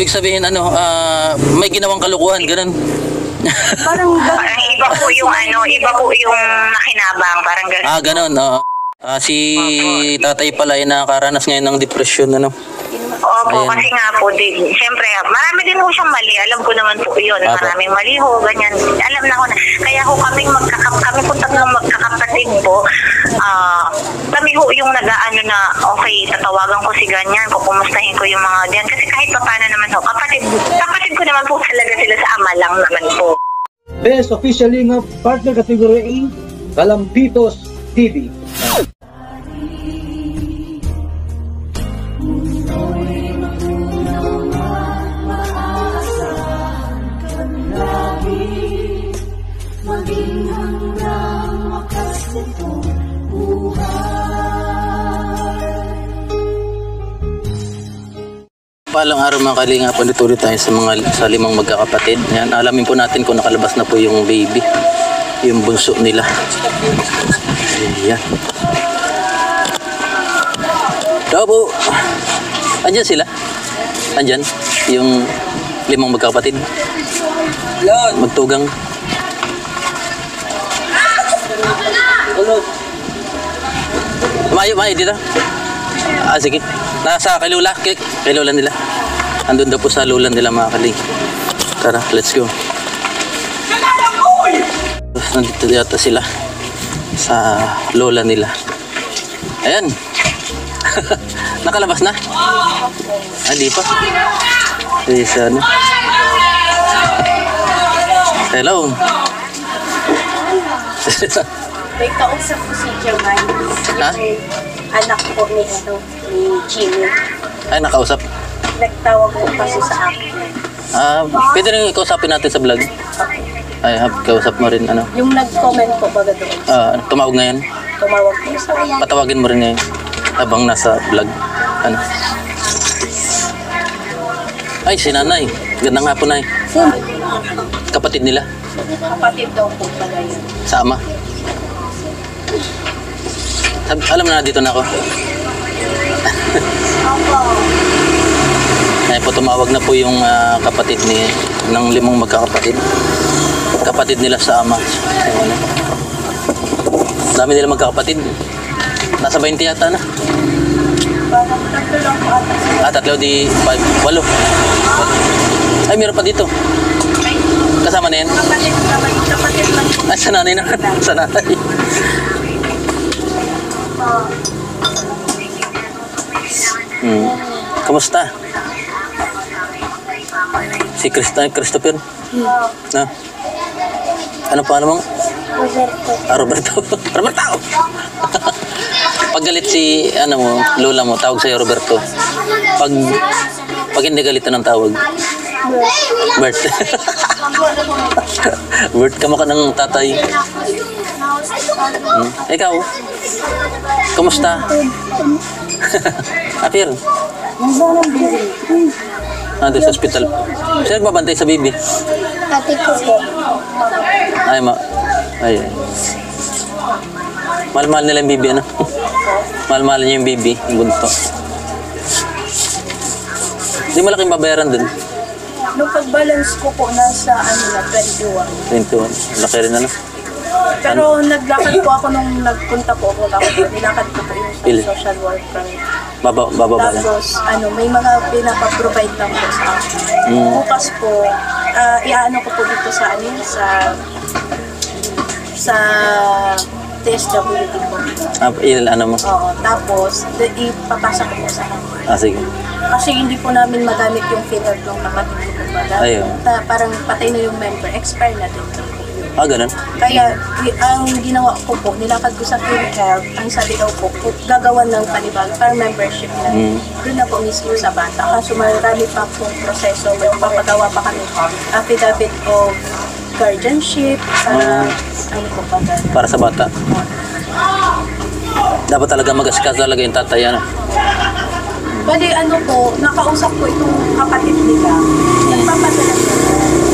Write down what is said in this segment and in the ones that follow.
ibig sabihin ano, may ginawang kalukuhan, ganun. Parang iba po yung iba po yung nakinabang, parang ganun. Ganun, si tatay pala ay nakaranas ngayon ng depression, ano? Opo, Ayan. kasi nga po, siyempre, marami din ho siyang mali. Alam ko naman po yun. Maraming mali ho, ganyan. Alam na ko na. Kaya ho kami po tatlong magkakapatid po, kami ho yung nag-aano na, okay, tatawagan ko si ganyan, kukumustahin ko yung mga diyan. Kasi kahit pa paano naman ho, kapatid ko naman po talaga sila sa ama lang naman po. Best officially nga partner category A, Kalampitos TV. Maging hanggang wakas nitong buhay. Palang araw mga kalinga, ulit ulit tayo sa limang magkakapatid. Yan, alamin po natin kung nakalabas na po yung baby, yung bunso nila. Yan. Daw po. Andyan sila? Andyan? Yung limang magkakapatid? Magtugang. Mayo dito. Sige. Nasa kay Lola, kay Lola nila. Andun daw po sa Lola nila mga kaling. Tara, let's go. Nandito yata sila sa Lola nila. Ayan. Nakalabas na? Hindi pa. Ano? Hello. May kausap ko si Jemay, yung anak ko ni Jimmy. Ay, nakausap? Nagtawag ko kasi sa akin. Pwede rin ikausapin natin sa vlog. Ay, kausap mo rin, ano? Yung nag-comment po baga doon. Tumawag ngayon? Tumawag ko sa akin. Patawagin mo rin ngayon habang nasa vlog. Ano? Ay, si nanay. Ganda nga po, nay. Kapatid nila? Kapatid daw po baga yun. Sa ama? Alam na dito na ako. Ay po, tumawag na po yung kapatid ng limang magkakapatid. Kapatid nila sa ama. Dami nila magkakapatid. Nasa 20 yata na. Tatlo lang po ata. Tatlo di 5, 8. Ay, meron pa dito. Kasama na yan? Kapatid lang. Ay, sa nanay na. Sa nanay. Kamusta? Si Christopher? Na? Ano pa naman? Roberto. Roberto! Pag galit si, lola mo, tawag sa'yo Roberto. Pag hindi galit ng tawag. Bert. Bert, kamukha ng tatay. Ikaw? Kamusta? Apir? Doon sa hospital. Sino nagbabantay sa baby? Ate ko po. Ay. Mahal-mahal nila yung baby, ano? Mahal-mahal niya yung baby, yung bunto. Hindi malaking babayaran dun. Nung pag-balance ko po, nasa 21. 21. Laki rin, ano? Pero naglakad po ako nung nagpunta po ako. Nilakad ko po yung social worker. Baba lang. Tapos, may mga pinapaprovide lang po sa akin. Bukas po, iaano ko po dito sa sa TSWD po. Ano mo? Oo, tapos, ipapasa ko po sa akin. Sige. Kasi hindi po namin magamit yung finger ng kapatid ko po ba. Ayun. Parang patay na yung member, expire na din. Ganun? Kaya, ang ginawa ko po, nilakad ko sa PhilHealth, ang sabi daw po, gagawan ng panibag para membership na. Doon na po mismo sa bata. Kaso marami pa pong proseso, magpapagawa pa kami affidavit of guardianship, para sa bata. Dapat talaga mag-asikaso talaga yung tatay, ano? Bali, nakausap ko itong kapatid nila. Nagpapadala siya.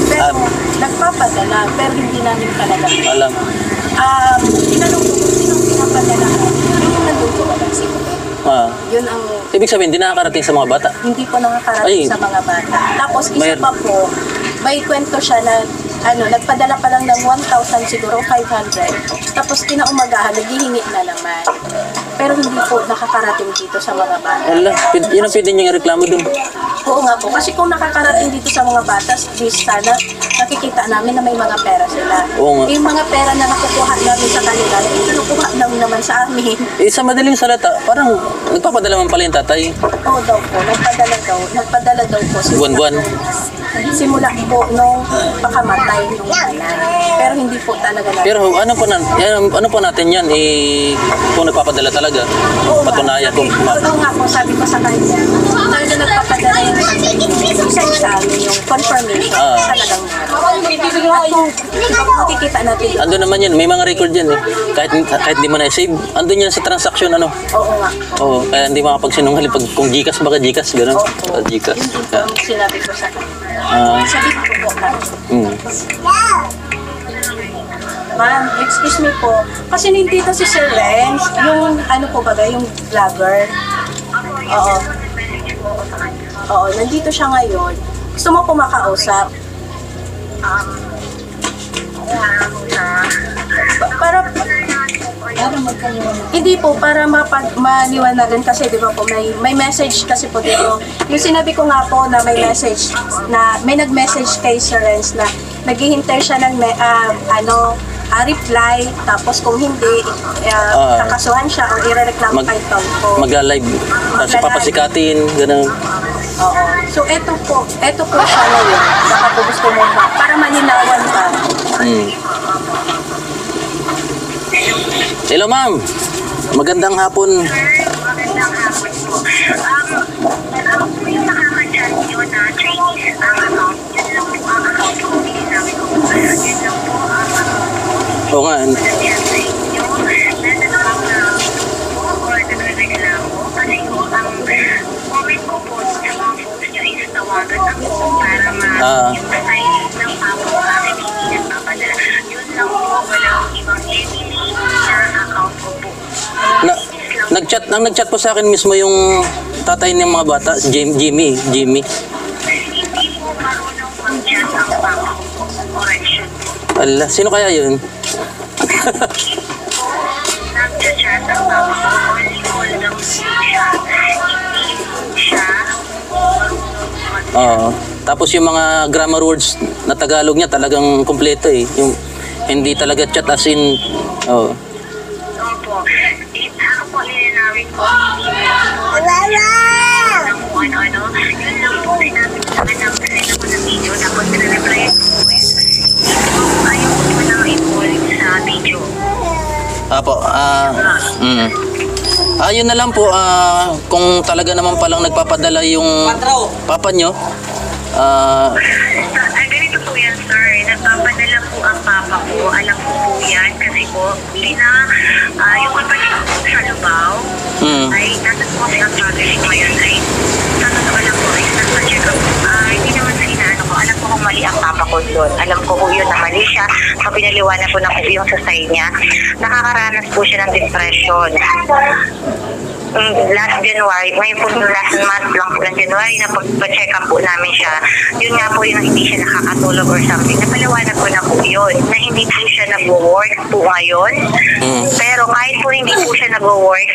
Pero, nagpapadala, pero hindi namin talaga. Alam. Tinanong ko kung sinong pinapadala. Yung nandun ko walang siguro. Yun ang Ibig sabihin, hindi nakakarating sa mga bata. hindi po nakakarating Ay. sa mga bata. Tapos isa May- pa po, may kwento siya na nagpadala pa lang ng 1,000 siguro 500. Tapos kinaumagahan, naghihingi na naman. Pero hindi po nakakarating dito sa mga bata. Wala, yun ang pwede niyong ireklamo dun. Oo nga po, kasi kung nakakarating dito sa mga bata, di sana nakikita namin na may mga pera sila. Oo nga. Yung mga pera na nakukuha namin sa kanila, kinukuha lang naman sa amin. Eh, sa madaling salata, parang nagpapadala man pala yung tatay. Oo daw po, nagpadala daw po. Buwan-buwan. Simula po nung pakamatay nung nanay. Pero hindi po talaga natin. Pero ano po natin yan, kung nagpapadala talaga, patunayan kung Oo nga po, sabi ko sa kanya, talaga nagpapadala yung tatay niya. Isa-isa yung confirmation. Talagang meron. At kung makikita natin yun. ando naman yan, may mga record yan eh. Kahit di mo na-save, andun yan sa transaction ano. Oo nga. Oo, kaya hindi makapagsinungaling pag kung Gcash baka Gcash, gano'n. Gcash. Yun din po ang sinabi ko sa kanya. Sabi ko po kami. Ma'am, excuse me po. Kasi nandito si Sir Renz, yung ano po ba, yung vlogger. Oo. Oo, nandito siya ngayon. Gusto mo po makausap? Para hindi po, para maliwanagan kasi di ba po, may message kasi po dito. Yung sinabi ko nga po na may message, na may nag-message kay Sir Renz na naghihintay siya ng reply, tapos kung hindi, kakasuhan siya o irereklamo kay Tolpo. Magla-live, tapos papasikatin, gano'n. Oo. So, eto po siya ngayon. Baka po gusto mo para malinawan pa. Hello ma'am, magandang hapon. Magandang hapon po. Ako po yung nakaka-chat nyo na Chinese ang account. Yun lang po ang account ko. Hindi namin ko. Yun lang po ang account ko. Oo nga, Nag-chat sa inyo. Nagreklamo or nagreklamo. Kasi po ang comment ko po sa mga post nyo is tawagan ako para yung tatay ng papa ko akin hindi nagpapadala. Yun lang po. Walang ibang Emily na account ko po. nag-chat po sa akin mismo yung tatay ng mga bata, Jimmy. Hindi po marunong mag-chat ang papa ko po. Correction po. Ala, sino kaya yun? Nag-chat ang papa ko. Only call daw po siya. Hindi po siya marunong mag-chat. Oo. Tapos yung mga grammar words na Tagalog niya talagang kompleto eh. Yung hindi talaga chat as in, Opo. Ako po linanawin ko. Ano. Yun lang po sinabi ko sa kanya. Kasi ako ng video. Tapos nire-reply ko po. Ayaw ko po nang i-call sa video. Apo, yun na lang po, kung talaga naman palang nagpapadala yung papa nyo, Ganito po yan, sir. Nagpapadala po ang papa ko. Alam ko po yan. Kasi po, yung kapatid ko po sa Lubao, ay nasa po kasi ang progress ngayon ay sa totoo lang po, ay nasa-check up. Hindi naman sinaano ko. Alam ko kung mali ang papa ko doon. Alam ko po yun na mali siya. So, pinaliwanag ko na po yung sa side niya. Nakakaranas po siya ng depression. Last January, ngayon po last month lang po ng January na pag-check up po namin siya. Yun nga po yung hindi siya nakakatulog or something. Napaliwanag ko na po yun na hindi po siya nag-work po ngayon. Pero kahit po hindi po siya nag-work,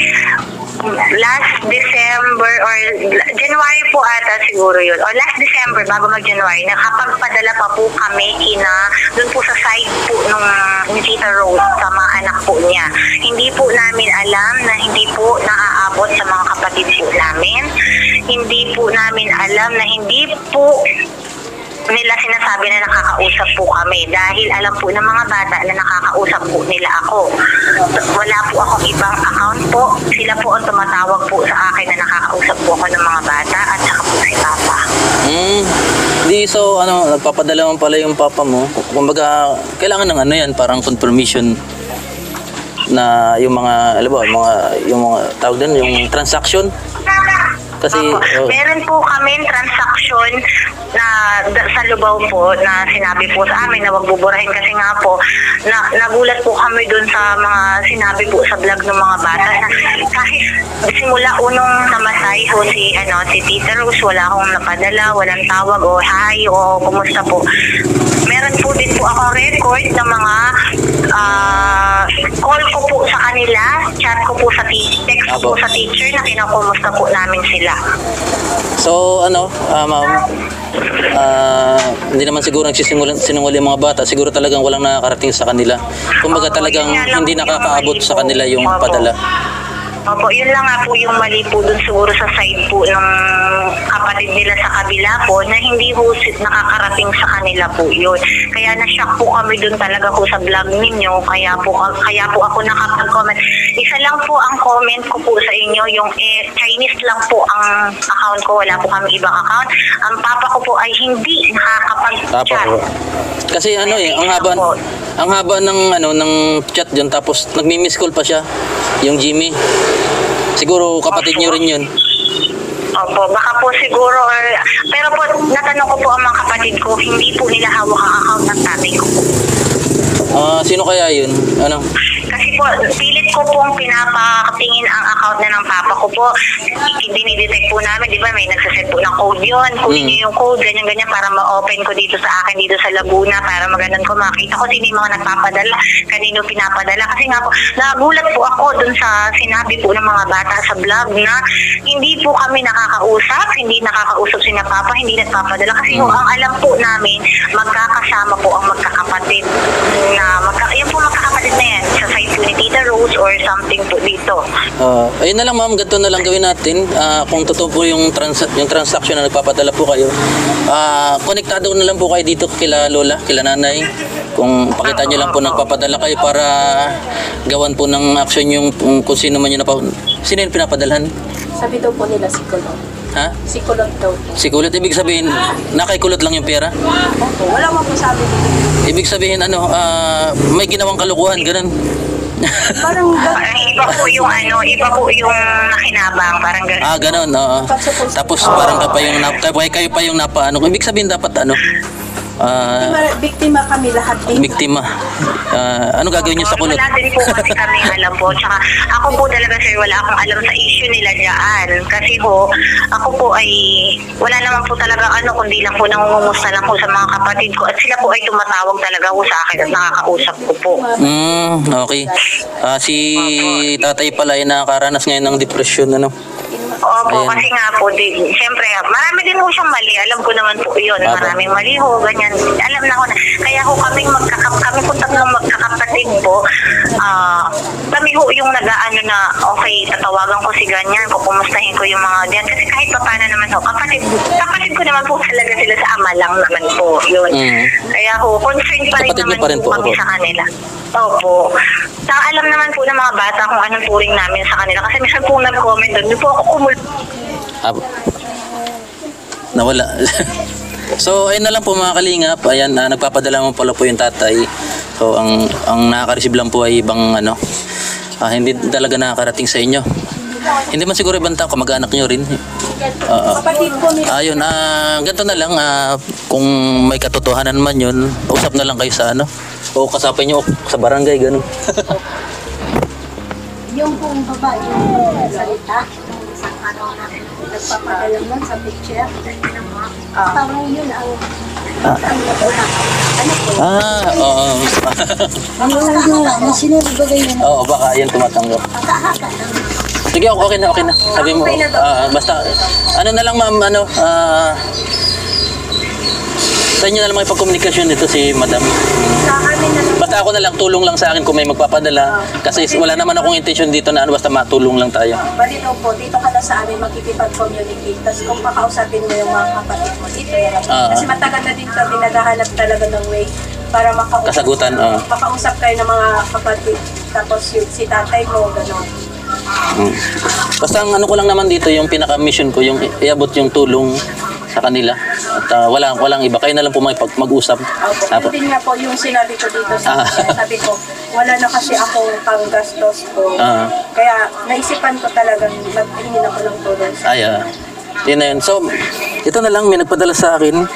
last December or January po ata siguro yun. O last December bago mag-January, nakapagpadala pa po kami doon po sa side po ni Tita Rose sa mga anak po niya. Hindi po namin alam na hindi po naaabot sa mga kapatid po namin. Hindi po namin alam na hindi po nila sinasabi na nakakausap po kami dahil alam po ng mga bata na nakakausap po nila ako. Wala po akong ibang account po. Sila po ang tumatawag po sa akin na nakakausap po ako ng mga bata at saka po si Papa. Nagpapadala man pala yung papa mo. Kumbaga, kailangan ng yan, parang confirmation na yung mga, alam ba, yung mga tawag din, yung transaction. Kasi, Meron po kami transaction na sa Lubao po na sinabi po sa amin na wag buburahin kasi nga po nagulat po kami dun sa mga sinabi po sa vlog ng mga bata na kahit simula unong namatay po si Tita Rose, wala akong napadala, walang tawag o hi o kumusta po. Meron po din po akong record ng mga call ko po sa kanila, chat ko po sa text ko po sa teacher na kinakumusta po namin sila. So ma'am, hindi naman siguro nagsisinungaling yung mga bata. Siguro talagang walang nakakarating sa kanila. Kumbaga talagang hindi nakakaabot sa kanila yung padala. Opo, yun lang nga po yung mali po dun siguro sa side po ng kapatid nila sa kabila po na hindi po nakakarating sa kanila po yun. Kaya na-shock po kami dun talaga po sa vlog ninyo. Kaya po ako nakapag-comment. Isa lang po ang comment ko po sa inyo, yung Chinese lang po ang account ko. Wala po kami ibang account. Ang papa ko po ay hindi nakakapag-chat. Kasi ang haba ng chat diyan, tapos nagmi-miss call pa siya, yung Jimmy. Siguro kapatid niyo rin yun. Opo, baka po siguro, pero po natanong ko po ang mga kapatid ko, hindi po nila hawak ang account ng tatay ko po. Sino kaya yun? Kasi po, pilit ko pong pinapatingin ang account na ng papa ko po. Dinidetect po namin, di ba, may nagsaset po ng code yun. Kunin niyo yung code, ganyan-ganyan, para ma-open ko dito sa akin, dito sa Laguna, para maganon ko makita ko sino yung mga nagpapadala, kanino pinapadala. Kasi nga po, nagulat po ako dun sa sinabi po ng mga bata sa vlog na hindi po kami nakakausap, hindi nakakausap si na papa, hindi nagpapadala. Kasi ang alam po namin, magkakasama po ang magkakapatid yung po magkakapatid na yan sa side po ni Tita Rose or something po dito. Ayun na lang ma'am, ganito na lang gawin natin. Kung totoo po yung transaction na nagpapadala po kayo, konektado na lang po kayo dito kila lola, kila nanay. Kung pakita nyo lang po nagpapadala kayo para gawan po ng action yung kung sino man yung sino yung pinapadalhan? Sabi daw po nila si Kulot. Ha? Si Kulot daw. Si kulot, ibig sabihin nakaikulot lang yung pera? Opo, wala mo po sabi dito. Ibig sabihin may ginawang kalukuhan, ganun. Parang iba po yung nakinabang, parang gano'n. Ganun, oo. Tapos parang kayo pa yung ibig sabihin dapat biktima kami lahat din. biktima. Ano gagawin niyo sa kulot? Wala din po kami alam po. Tsaka ako po talaga sir, wala akong alam sa issue nila dyan. Kasi ako po ay wala naman po talaga kundi lang po nangungumusta lang po sa mga kapatid ko. At sila po ay tumatawag talaga po sa akin at nakakausap ko po. Okay. Si tatay pala ay nakakaranas ngayon ng depression, Opo, Ayan. kasi nga po, siyempre, marami din po siyang mali. Alam ko naman po yun. Maraming mali ho, ganyan. Alam na ko na. Kaya kami po tatlong magkakapatid po, kami ho yung nag-aano na, okay, tatawagan ko si ganyan, kukumustahin ko yung mga diyan. Kasi kahit pa paano naman ho, kapatid ko naman po talaga sila sa ama lang naman po. Yun. Kaya concerned pa rin Kapatid naman niyo pa rin po po, kami opo. sa kanila. Opo. Alam naman po ng mga bata kung anong turing namin sa kanila. Kasi minsan po nag-comment doon, po ako nawala. So ayun na lang po mga kalingap. Ayan, nagpapadala mo pala po yung tatay. So ang nakaka-receive lang po ay ibang hindi talaga nakakarating sa inyo. Hindi man siguro ibang tao, kamag-anak nyo rin. Kapatid po nila. Ayun, ganito na lang, kung may katotohanan man yun, usap na lang kayo sa o kasapin nyo sa barangay, gano'n. Yung pong babae, yung salita, isang na nagpapadala mo sa picture. Parang yun ang Oo. Oo, baka yan tumatanggap. Sige, okay na. Sabi mo, basta, na lang ma'am, sa inyo na lang may pagkomunikasyon nito si madam. sa amin na lang. Basta ako na lang, tulong lang sa akin kung may magpapadala. Kasi wala naman akong intention dito na basta matulong lang tayo. Balito po, dito ka na sa amin makikipag-communicate. Tapos kung pakausapin mo yung mga kapatid mo, dito yan. Kasi matagal na din kami naghahanap talaga ng way para makausap. Kasagutan, Makausap kayo ng mga kapatid. Tapos si tatay mo, gano'n. Basta ang ko lang naman dito, yung pinaka-mission ko, yung iabot yung tulong sa kanila. At walang iba. Kayo na lang po mag-usap. Yun din nga po yung sinabi ko dito sa sabi ko, wala na kasi akong panggastos ko. Kaya naisipan ko talagang magtingin ako ng tulong. Yun na yun. So, ito na lang, may nagpadala sa akin.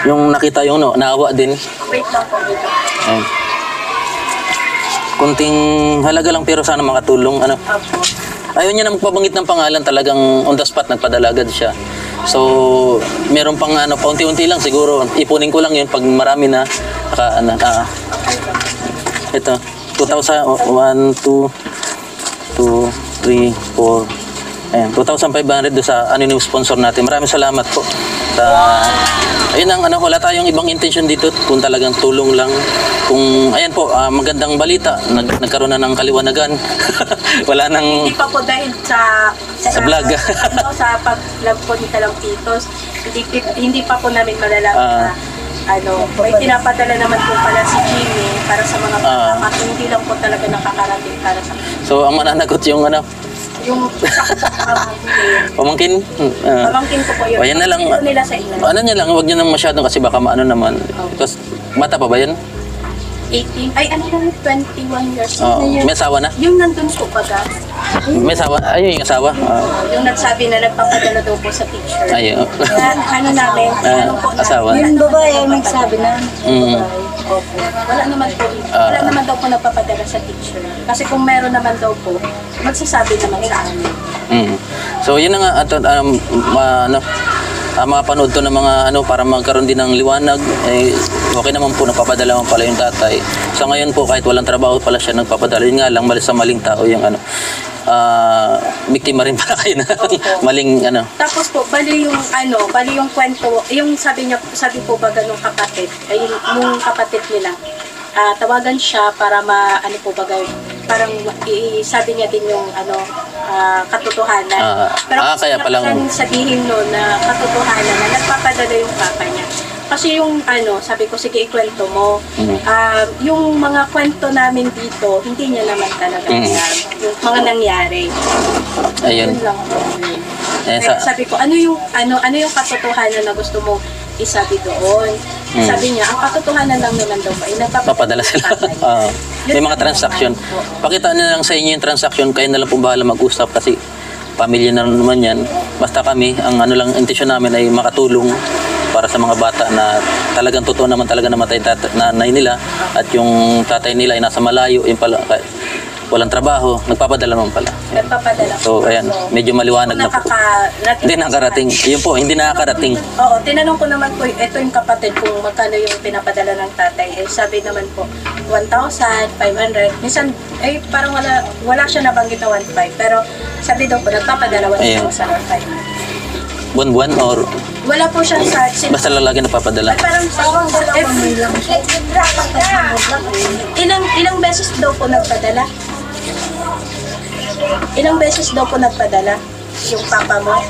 Yung nakita yung naawa din. Wait lang po dito. Ayan. Kunting halaga lang pero sana makatulong. Ano? Opo. Ayaw niya na magpabanggit ng pangalan, talagang on the spot nagpadala agad siya. So, meron pang paunti-unti lang siguro. Ipunin ko lang yun pag marami na. Ito, 2,000, 1, 2, 3, 4, ayan, 2,500 do sa yung sponsor natin. Maraming salamat po. Ayun ang wala tayong ibang intention dito kung talagang tulong lang. Kung ayan po, magandang balita, nagkaroon na ng kaliwanagan. Wala nang Hindi pa po dahil sa vlog. Sa pag-vlog po ni Talampitos, hindi pa po namin malalaman na may pinapadala naman po pala si Jimmy para sa mga bata kasi hindi lang po talaga nakakarating para sa So ang mananagot yung yung sa pamangkin. pamangkin ko po yun. O, yan na lang. Dito nila sa ina. Ano niya lang, huwag niyo nang masyadong kasi baka maano naman. Because bata pa ba yan? 18, ay ano lang, 21 years Oo. na yun. May asawa na? Yung nandun po baga, May asawa? Ayun yung asawa? yung nagsabi na nagpapadala daw po sa teacher. Ayun. Kaya ano namin, ano po asawa? Yung babae ang nagsabi na. Mm. Opo. Wala naman po. Wala naman daw po nagpapadala sa teacher. Kasi kung meron naman daw po, magsasabi naman sa amin. Mm. So yun na nga at mapanood to ng mga para magkaroon din ng liwanag, okay naman po napapadala man pala yung tatay. So ngayon po kahit walang trabaho pala siya nagpapadala. Yun nga lang mali sa maling tao yung biktima rin pala kayo ng maling Tapos po, bali yung kwento, yung sabi po ba ganung kapatid, ay yung kapatid nila, tawagan siya para parang sabi niya din yung katotohanan. Pero kaya palang sabihin no na katotohanan na nagpapadala yung papa niya. Kasi yung sabi ko, sige ikwento mo. Yung mga kwento namin dito, hindi niya naman talaga alam. Yung mga nangyari. Ayun. Yun lang po. Kaya sabi ko, ano yung katotohanan na gusto mo isabi doon? Sabi niya, ang katotohanan lang naman daw pa, papadala sila. May mga transaction. Pakita na lang sa inyo yung transaction, kayo na lang po bahala mag-usap kasi pamilya na naman yan. Basta kami, ang intensyon namin ay makatulong para sa mga bata na talagang totoo naman talaga namatay nanay nila at yung tatay nila ay nasa malayo, yung pala walang trabaho, nagpapadala naman pala. Nagpapadala. So, ayan, medyo maliwanag na po. Hindi nakakarating. Yun po, hindi nakakarating. Oo, tinanong ko naman po, ito yung kapatid kung magkano yung pinapadala ng tatay. Sabi naman po, 1,500. Minsan, parang wala siya nabanggit na 1,500. Pero sabi daw po, nagpapadala 1,500. Buwan-buwan or wala po siyang basta lalaki napapadala? Parang ilang beses daw po nagpadala? Ilang beses daw po nagpadala yung papa mo?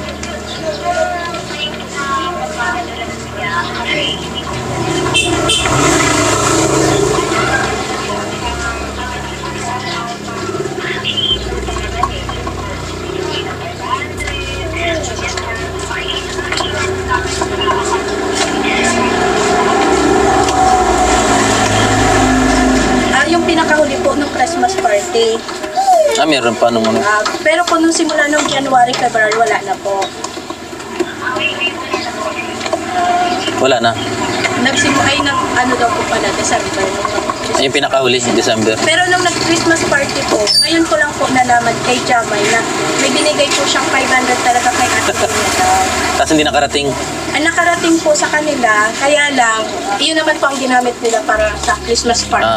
Yung pinakahuli po nung Christmas party. Meron pa nung Pero po nung simula nung January, February, wala na po. wala na. Ano daw po pala, December. Yung pinakahuli, December. Pero nung nag-Christmas party po, ngayon ko lang po nalaman kay Jamay na may binigay po siyang 500 talaga kay Ate Nina. Tapos hindi nakarating. Ang nakarating po sa kanila, kaya lang, iyon naman po ang ginamit nila para sa Christmas party.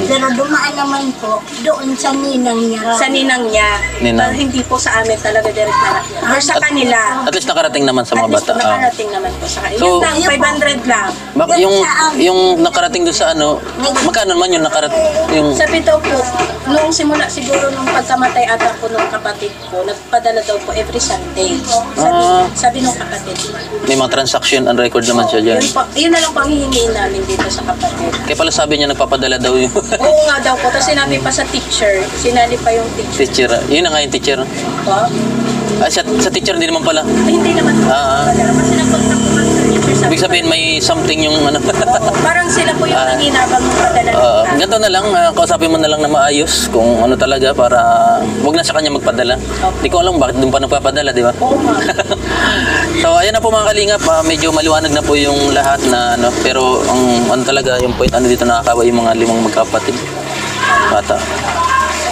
Pero dumaan naman po doon sa ninang niya. Sa ninang niya. Ninang. Pero hindi po sa amin talaga direct na. Or sa kanila. At least nakarating naman sa mga At least bata. po nakarating naman po sa kanila. So, Yun lang, 500 lang. Yung nakarating doon sa magkano naman yung nakarating? Yung Sabi daw po, nung simula siguro nung pagkamatay ata po nung kapatid ko, nagpadala daw po every Sunday. Sabi nung kapatid. may mga transaction and record naman siya dyan. Yun na lang pang hihingiin namin dito sa kapatid. Kaya pala sabi niya nagpapadala daw yung Oo nga daw po. Tapos sinabi pa sa teacher. Sinali pa yung teacher. teacher. Yun na nga yung teacher. Po? Sa teacher hindi naman pala. Ay, hindi naman po. Kasi nagpunta po kami sa teacher. Ibig sabihin may something yung ano. Oo, parang sila po yung nanginabang ng padala ng Ganito na lang, kausapin mo na lang na maayos kung ano talaga para wag na sa kanya magpadala. Hindi ko alam bakit doon pa nagpapadala, di ba? Oo, ma'am. So ayan na po mga kalingap, medyo maliwanag na po yung lahat na ano, pero ang ano talaga yung point ano dito nakakawa yung mga 5 magkapatid. Bata.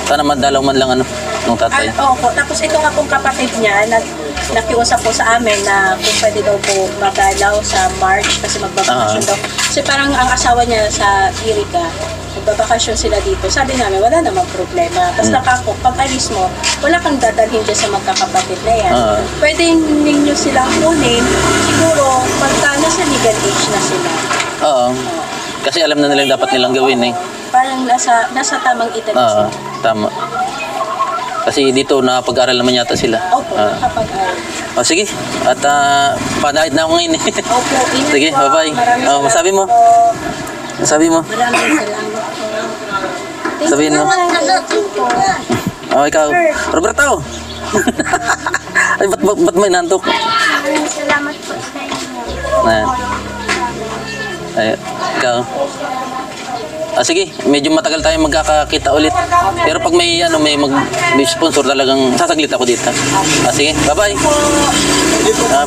Sana madalaw man lang ano ng tatay. Opo, tapos ito nga pong kapatid niya, nakiusap po sa amin na kung pwede daw po magalaw sa March kasi magbabakasyon daw. Kasi parang ang asawa niya sa Iriga, magbabakasyon sila dito. Sabi namin, wala namang problema. Basta kako, pag alis mo, wala kang dadalhin dyan sa magkakapatid na yan. Pwede ninyo silang kunin, siguro pagka nasa legal age na sila. Oo. Kasi alam na nila yung dapat nilang gawin eh. Parang nasa tamang edad na sila. Tama. Kasi dito nakapag-aral naman yata sila. Opo, nakapag-aral. Sige. At panahit na ako ngayon eh. Opo, ingat Sige, po. bye-bye. Maraming Sabi mo. salamat po. Sabi mo. Maraming salamat po. Sabihin mo. Ikaw. Roberto! Ay, ba't may nantok? Maraming salamat po sa inyo. Ay, ikaw. Sige, medyo matagal tayo magkakakita ulit. Pero pag may may sponsor talagang sasaglit ako dito. Sige, bye-bye.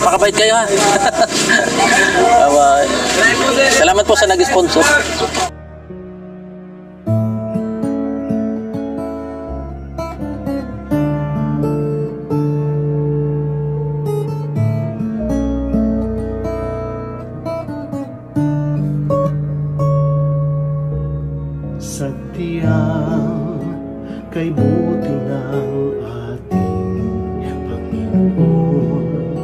Pakabait kayo ha. Bye-bye. Salamat po sa nag-sponsor. Sadyang kay buti ng ating Panginoon,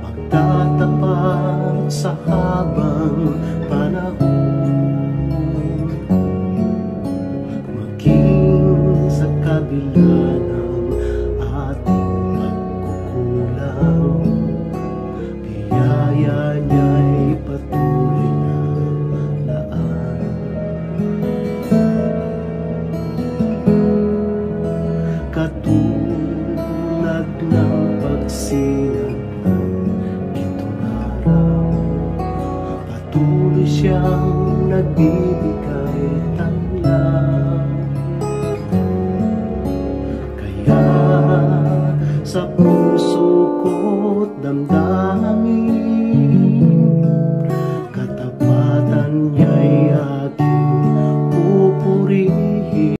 magtatapat sa habang panahon, maging sa kabila ng ating pagkukulang, biyaya niya'y patuloy na laan. Katulad ng pagsinag ng gintong araw, patuloy siyang nagbibigay tanglad. Kaya sa puso ko't damdamin